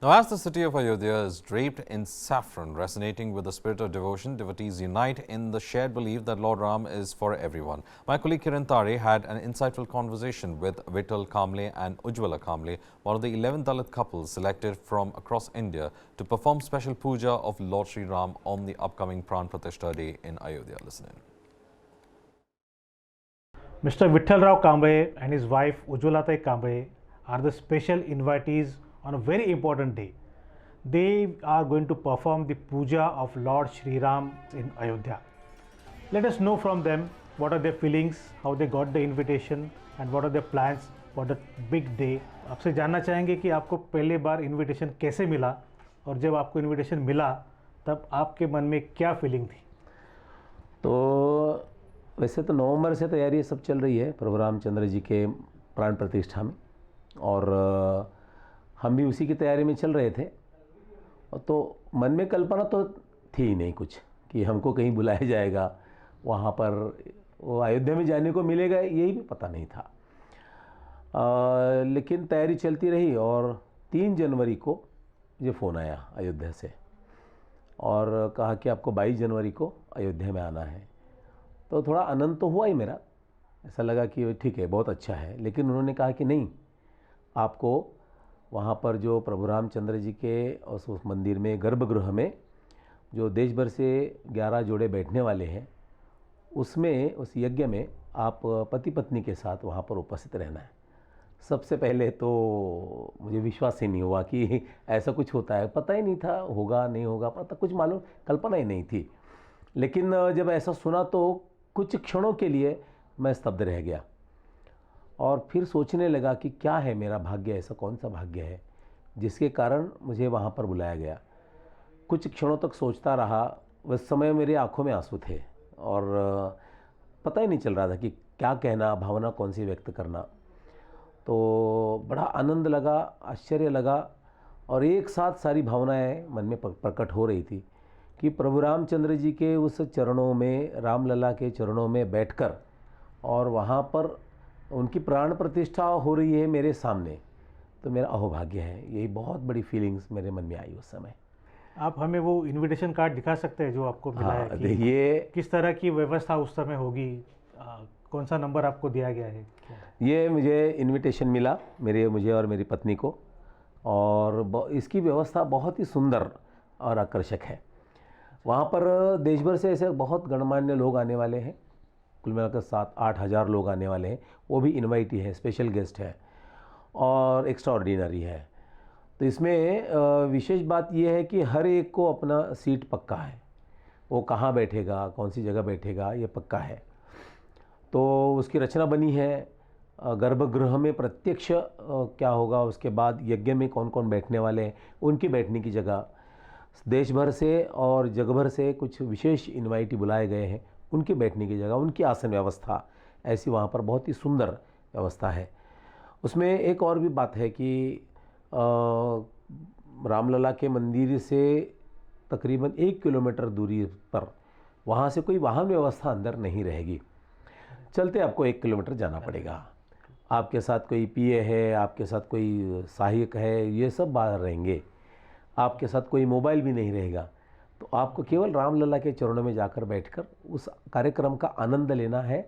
Now, as the city of Ayodhya is draped in saffron, resonating with the spirit of devotion, devotees unite in the shared belief that Lord Ram is for everyone. My colleague Kiran Tare had an insightful conversation with Vittal Kamble and Ujjwala Kamble, one of the 11 Dalit couples selected from across India to perform special puja of Lord Sri Ram on the upcoming Pran Pratishtha Day in Ayodhya. Listen in. Mr. Vittal Rao Kamble and his wife Ujjwala Kamble are the special invitees on a very important day. They are going to perform the puja of Lord Sri Ram in Ayodhya. Let us know from them what are their feelings, how they got the invitation and what are their plans for the big day. आपसे जानना चाहेंगे कि आपको पहले बार invitation कैसे मिला और जब आपको इनविटेशन मिला तब आपके मन में क्या फीलिंग थी? तो वैसे तो नवंबर से तैयारी सब चल रही है प्रभु रामचंद्र जी के प्राण प्रतिष्ठा में, और हम भी उसी की तैयारी में चल रहे थे। तो मन में कल्पना तो थी ही नहीं कुछ कि हमको कहीं बुलाया जाएगा, वहाँ पर वो अयोध्या में जाने को मिलेगा, यही भी पता नहीं था। लेकिन तैयारी चलती रही और 3 जनवरी को ये फ़ोन आया अयोध्या से और कहा कि आपको 22 जनवरी को अयोध्या में आना है। तो थोड़ा आनंद तो हुआ ही मेरा, ऐसा लगा कि ठीक है, बहुत अच्छा है। लेकिन उन्होंने कहा कि नहीं, आपको वहाँ पर जो प्रभु रामचंद्र जी के उस मंदिर में गर्भगृह में जो देश भर से 11 जोड़े बैठने वाले हैं, उसमें उस यज्ञ में आप पति पत्नी के साथ वहाँ पर उपस्थित रहना है। सबसे पहले तो मुझे विश्वास ही नहीं हुआ कि ऐसा कुछ होता है, पता ही नहीं था होगा नहीं होगा, पता कुछ मालूम कल्पना ही नहीं थी। लेकिन जब ऐसा सुना तो कुछ क्षणों के लिए मैं स्तब्ध रह गया और फिर सोचने लगा कि क्या है मेरा भाग्य, ऐसा कौन सा भाग्य है जिसके कारण मुझे वहाँ पर बुलाया गया। कुछ क्षणों तक सोचता रहा। उस समय मेरी आंखों में आंसू थे और पता ही नहीं चल रहा था कि क्या कहना, भावना कौन सी व्यक्त करना। तो बड़ा आनंद लगा, आश्चर्य लगा और एक साथ सारी भावनाएं मन में प्रकट हो रही थी कि प्रभु रामचंद्र जी के उस चरणों में, रामलला के चरणों में बैठकर और वहाँ पर उनकी प्राण प्रतिष्ठा हो रही है मेरे सामने, तो मेरा अहोभाग्य है। यही बहुत बड़ी फीलिंग्स मेरे मन में आई उस समय। आप हमें वो इनविटेशन कार्ड दिखा सकते हैं जो आपको मिला है? देखिए किस तरह की व्यवस्था उस समय होगी, कौन सा नंबर आपको दिया गया है? ये मुझे इनविटेशन मिला मुझे और मेरी पत्नी को, और इसकी व्यवस्था बहुत ही सुंदर और आकर्षक है। वहाँ पर देश भर से ऐसे बहुत गणमान्य लोग आने वाले हैं, कुल मिलाकर 7-8 हज़ार लोग आने वाले हैं। वो भी इनवाइटी है, स्पेशल गेस्ट है और एक्स्ट्रा ऑर्डिनरी है। तो इसमें विशेष बात यह है कि हर एक को अपना सीट पक्का है, वो कहाँ बैठेगा, कौन सी जगह बैठेगा, ये पक्का है। तो उसकी रचना बनी है। गर्भगृह में प्रत्यक्ष क्या होगा, उसके बाद यज्ञ में कौन कौन बैठने वाले हैं, उनकी बैठने की जगह, देश भर से और जग भर से कुछ विशेष इनवाइटी बुलाए गए हैं, उनकी बैठने की जगह, उनकी आसन व्यवस्था, ऐसी वहाँ पर बहुत ही सुंदर व्यवस्था है। उसमें एक और भी बात है कि रामलला के मंदिर से तकरीबन 1 किलोमीटर दूरी पर वहाँ से कोई वाहन व्यवस्था अंदर नहीं रहेगी। चलते आपको 1 किलोमीटर जाना पड़ेगा। आपके साथ कोई पीए है, आपके साथ कोई सहायक है, ये सब बाहर रहेंगे। आपके साथ कोई मोबाइल भी नहीं रहेगा। तो आपको केवल रामलला के चरणों में जाकर बैठकर उस कार्यक्रम का आनंद लेना है,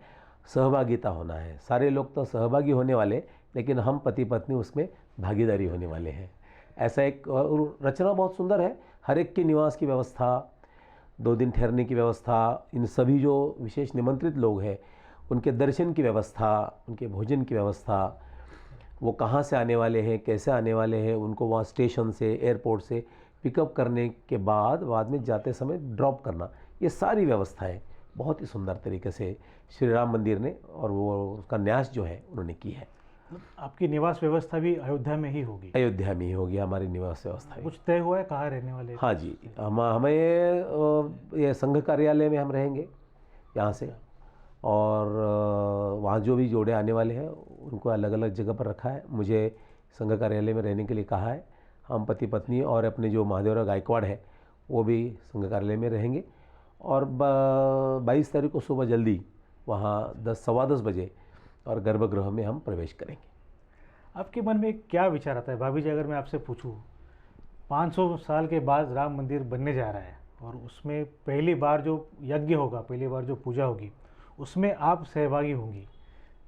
सहभागिता होना है। सारे लोग तो सहभागी होने वाले, लेकिन हम पति पत्नी उसमें भागीदारी होने वाले हैं। ऐसा एक रचना बहुत सुंदर है। हर एक के निवास की व्यवस्था, 2 दिन ठहरने की व्यवस्था, इन सभी जो विशेष निमंत्रित लोग हैं उनके दर्शन की व्यवस्था, उनके भोजन की व्यवस्था, वो कहाँ से आने वाले हैं, कैसे आने वाले हैं, उनको वहाँ स्टेशन से, एयरपोर्ट से पिकअप करने के बाद में जाते समय ड्रॉप करना, ये सारी व्यवस्थाएं बहुत ही सुंदर तरीके से श्री राम मंदिर ने और वो उसका न्यास जो है उन्होंने की है। आपकी निवास व्यवस्था भी अयोध्या में ही होगी? अयोध्या में ही होगी हमारी निवास व्यवस्था। कुछ तय हुआ है कहाँ रहने वाले? हाँ जी, हमें ये संघ कार्यालय में हम रहेंगे यहाँ से, और वहाँ जो भी जोड़े आने वाले हैं उनको अलग अलग जगह पर रखा है। मुझे संघ कार्यालय में रहने के लिए कहा है। हम पति पत्नी और अपने जो महादेवराव गायकवाड़ है वो भी संघ कार्यालय में रहेंगे, और 22 तारीख को सुबह जल्दी वहाँ 10-10:15 बजे और गर्भगृह में हम प्रवेश करेंगे। आपके मन में क्या विचार आता है भाभी जी, अगर मैं आपसे पूछूं 500 साल के बाद राम मंदिर बनने जा रहा है और उसमें पहली बार जो यज्ञ होगा, पहली बार जो पूजा होगी, उसमें आप सहभागी होंगी।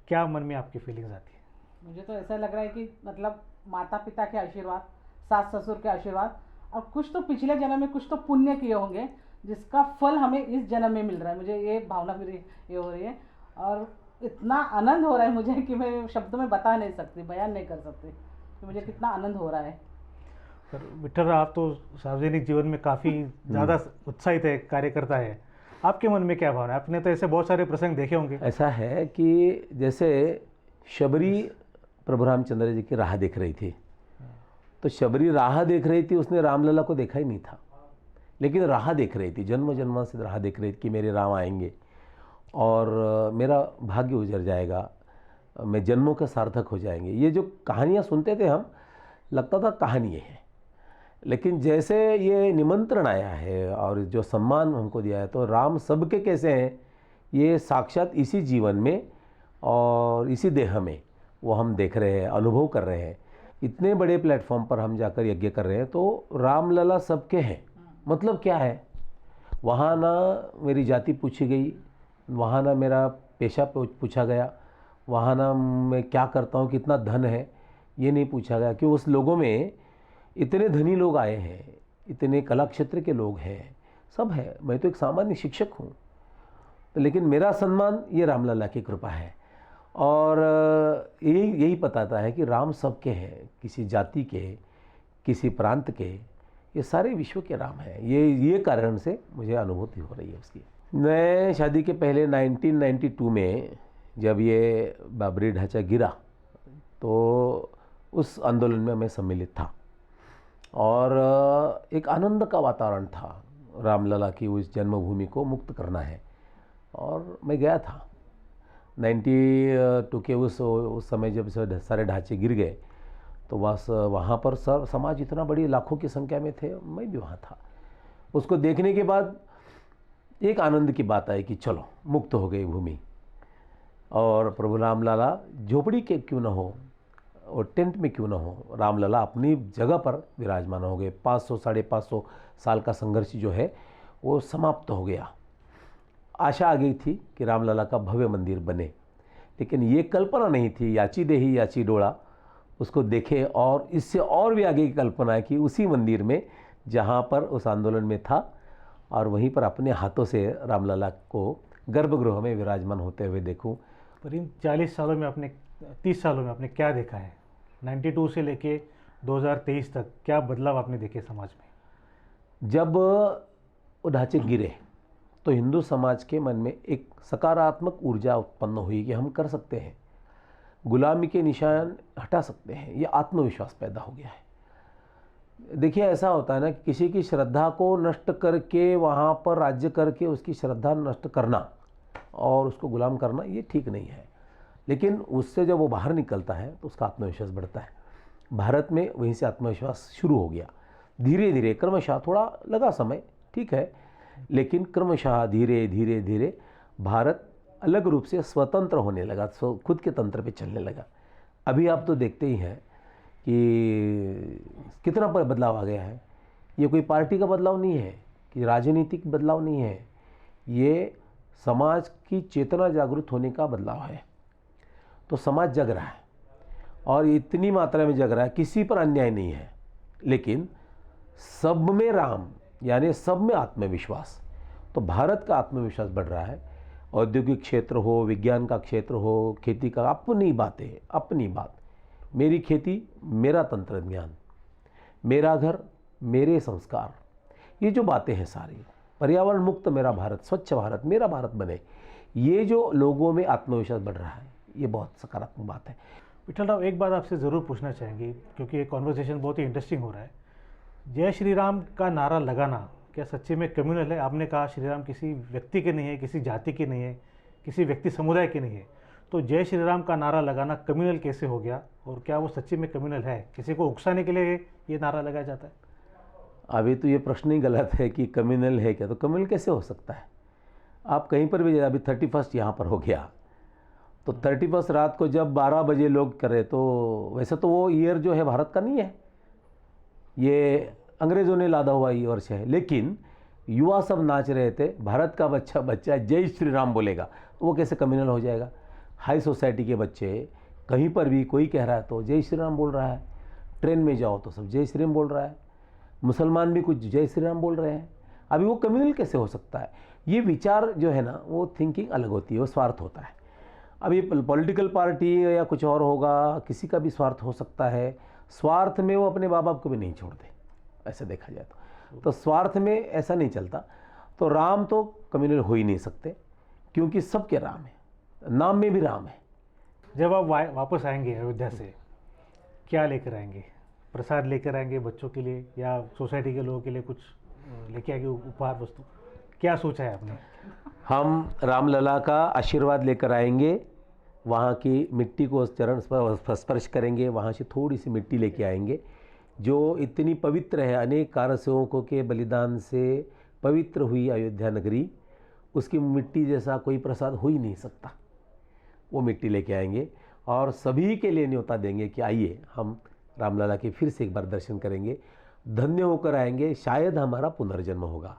क्या मन में आपकी फीलिंग्स आती है? मुझे तो ऐसा लग रहा है कि मतलब माता पिता के आशीर्वाद, सास ससुर के आशीर्वाद और कुछ तो पिछले जन्म में कुछ तो पुण्य किए होंगे जिसका फल हमें इस जन्म में मिल रहा है। मुझे ये भावना मेरी ये हो रही है और इतना आनंद हो रहा है मुझे कि मैं शब्दों में बता नहीं सकती, बयान नहीं कर सकती कि मुझे कितना आनंद हो रहा है। पर विठल, आप तो सार्वजनिक जीवन में काफ़ी ज़्यादा उत्साहित है, कार्यकर्ता है, आपके मन में क्या भावना है? आपने तो ऐसे बहुत सारे प्रसंग देखे होंगे। ऐसा है कि जैसे शबरी प्रभु रामचंद्र जी की राह देख रही थी, तो शबरी राह देख रही थी, उसने रामलला को देखा ही नहीं था, लेकिन राह देख रही थी, जन्म जन्म से राह देख रही थी कि मेरे राम आएंगे और मेरा भाग्य उजर जाएगा, मैं जन्मों का सार्थक हो जाएंगे। ये जो कहानियाँ सुनते थे हम, लगता था कहानी ये है, लेकिन जैसे ये निमंत्रण आया है और जो सम्मान हमको दिया है, तो राम सबके कैसे हैं ये साक्षात इसी जीवन में और इसी देह में वो हम देख रहे हैं, अनुभव कर रहे हैं। इतने बड़े प्लेटफॉर्म पर हम जाकर यज्ञ कर रहे हैं, तो रामलला सबके हैं। मतलब क्या है, वहाँ ना मेरी जाति पूछी गई, वहाँ ना मेरा पेशा पूछा गया, वहाँ ना मैं क्या करता हूँ, कितना धन है, ये नहीं पूछा गया। कि उस लोगों में इतने धनी लोग आए हैं, इतने कला क्षेत्र के लोग हैं, सब है, मैं तो एक सामान्य शिक्षक हूँ, तो लेकिन मेरा सम्मान ये रामलला की कृपा है। और यही बताता है कि राम सबके हैं, किसी जाति के, किसी प्रांत के, ये सारे विश्व के राम हैं। ये कारण से मुझे अनुभूति हो रही है उसकी। मैं शादी के पहले 1992 में जब ये बाबरी ढांचा गिरा, तो उस आंदोलन में मैं सम्मिलित था और एक आनंद का वातावरण था। रामलला की उस जन्मभूमि को मुक्त करना है और मैं गया था 92 के उस समय जब सारे ढांचे गिर गए, तो बस वहाँ पर समाज इतना बड़ी लाखों की संख्या में थे, मैं भी वहाँ था। उसको देखने के बाद एक आनंद की बात आई कि चलो मुक्त हो गई भूमि, और प्रभु रामलला झोपड़ी के क्यों न हो और टेंट में क्यों न हो, रामलला अपनी जगह पर विराजमान हो गए। 500 550 साल का संघर्ष जो है वो समाप्त हो गया। आशा आ गई थी कि रामलला का भव्य मंदिर बने, लेकिन ये कल्पना नहीं थी, याची देही याची डोळा, उसको देखे और इससे और भी आगे की कल्पना है कि उसी मंदिर में जहाँ पर उस आंदोलन में था, और वहीं पर अपने हाथों से रामलला को गर्भगृह में विराजमान होते हुए देखूं। पर इन 40 सालों में आपने, 30 सालों में आपने क्या देखा है? 92 से लेके 2023 तक क्या बदलाव आपने देखे समाज में? जब वो ढांचे गिरे तो हिंदू समाज के मन में एक सकारात्मक ऊर्जा उत्पन्न हुई कि हम कर सकते हैं, गुलामी के निशान हटा सकते हैं। ये आत्मविश्वास पैदा हो गया है। देखिए, ऐसा होता है ना कि किसी की श्रद्धा को नष्ट करके वहाँ पर राज्य करके उसकी श्रद्धा नष्ट करना और उसको गुलाम करना, ये ठीक नहीं है। लेकिन उससे जब वो बाहर निकलता है तो उसका आत्मविश्वास बढ़ता है। भारत में वहीं से आत्मविश्वास शुरू हो गया, धीरे धीरे, क्रमशः, थोड़ा लगा समय, ठीक है, लेकिन क्रमशः धीरे धीरे धीरे भारत अलग रूप से स्वतंत्र होने लगा, खुद के तंत्र पे चलने लगा। अभी आप तो देखते ही हैं कि कितना बदलाव आ गया है। ये कोई पार्टी का बदलाव नहीं है, कि राजनीतिक बदलाव नहीं है, ये समाज की चेतना जागृत होने का बदलाव है। तो समाज जग रहा है और इतनी मात्रा में जग रहा है, किसी पर अन्याय नहीं है, लेकिन सब में राम, यानी सब में आत्मविश्वास। तो भारत का आत्मविश्वास बढ़ रहा है। औद्योगिक क्षेत्र हो, विज्ञान का क्षेत्र हो, खेती का, अपनी बातें, अपनी बात, मेरी खेती, मेरा तंत्रज्ञान, मेरा घर, मेरे संस्कार, ये जो बातें हैं सारी, पर्यावरण मुक्त मेरा भारत, स्वच्छ भारत, मेरा भारत बने, ये जो लोगों में आत्मविश्वास बढ़ रहा है, ये बहुत सकारात्मक बात है। विठल राव, एक बात आपसे ज़रूर पूछना चाहेंगे, क्योंकि ये कॉन्वर्सेशन बहुत ही इंटरेस्टिंग हो रहा है। जय श्री राम का नारा लगाना क्या सच्चे में कम्युनल है? आपने कहा श्री राम किसी व्यक्ति के नहीं है, किसी जाति के नहीं है, किसी व्यक्ति समुदाय के नहीं है, तो जय श्री राम का नारा लगाना कम्युनल कैसे हो गया, और क्या वो सच्चे में कम्युनल है? किसी को उकसाने के लिए ये नारा लगाया जाता है? अभी तो ये प्रश्न ही गलत है कि कम्युनल है क्या, तो कम्युनल कैसे हो सकता है? आप कहीं पर भी, अभी 31 यहाँ पर हो गया, तो 31 रात को जब 12 बजे लोग करे, तो वैसे तो वो ईयर जो है भारत का नहीं है, ये अंग्रेज़ों ने लादा हुआ ये वर्ष है, लेकिन युवा सब नाच रहे थे, भारत का बच्चा बच्चा जय श्री राम बोलेगा, वो कैसे कम्युनल हो जाएगा। हाई सोसाइटी के बच्चे कहीं पर भी कोई कह रहा है तो जय श्री राम बोल रहा है, ट्रेन में जाओ तो सब जय श्री राम बोल रहा है, मुसलमान भी कुछ जय श्री राम बोल रहे हैं। अभी वो कम्युनल कैसे हो सकता है। ये विचार जो है ना, वो थिंकिंग अलग होती है, वो स्वार्थ होता है। अब ये पॉलिटिकल पार्टी या कुछ और होगा, किसी का भी स्वार्थ हो सकता है। स्वार्थ में वो अपने माँ बाप को भी नहीं छोड़ते, ऐसे देखा जाए तो स्वार्थ में ऐसा नहीं चलता। तो राम तो कम्युनल हो ही नहीं सकते, क्योंकि सबके राम है, नाम में भी राम है। जब आप वापस आएंगे अयोध्या से, क्या लेकर आएंगे? प्रसाद लेकर आएंगे बच्चों के लिए, या सोसाइटी के लोगों के लिए कुछ लेके आएंगे उपहार वस्तु? क्या सोचा है आपने? हम रामलला का आशीर्वाद लेकर आएंगे, वहाँ की मिट्टी को चरण स्पर्श करेंगे, वहाँ से थोड़ी सी मिट्टी लेके आएंगे जो इतनी पवित्र है। अनेक कारसेवकों के बलिदान से पवित्र हुई अयोध्या नगरी, उसकी मिट्टी जैसा कोई प्रसाद हो ही नहीं सकता। वो मिट्टी लेके आएंगे और सभी के लिए न्योता देंगे कि आइए हम रामलला के फिर से एक बार दर्शन करेंगे, धन्य होकर आएंगे, शायद हमारा पुनर्जन्म होगा।